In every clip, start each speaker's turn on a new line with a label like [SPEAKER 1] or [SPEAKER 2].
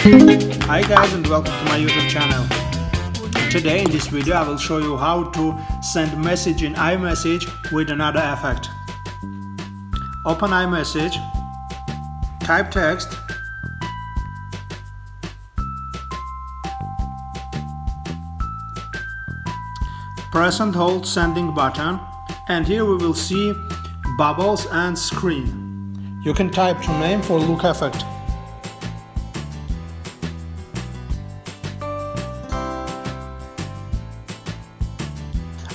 [SPEAKER 1] Hi guys, and welcome to my YouTube channel. Today in this video I will show you how to send message in iMessage with another effect. Open iMessage, type text, press and hold sending button, and here we will see bubbles and screen. You can type your name for look effect.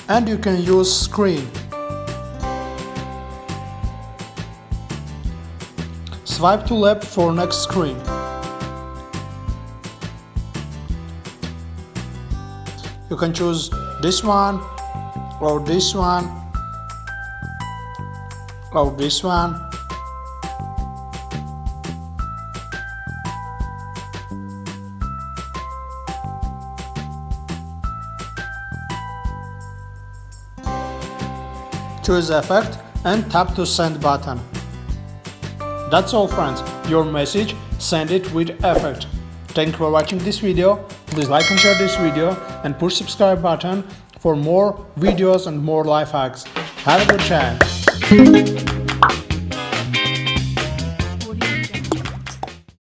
[SPEAKER 1] And you can use screen. Swipe to left for next screen. You can choose this one or this one or this one. Choose effect and tap to send button. That's all friends, your message, send it with effect. Thank you for watching this video. Please like and share this video and push subscribe button for more videos and more life hacks. Have a good time.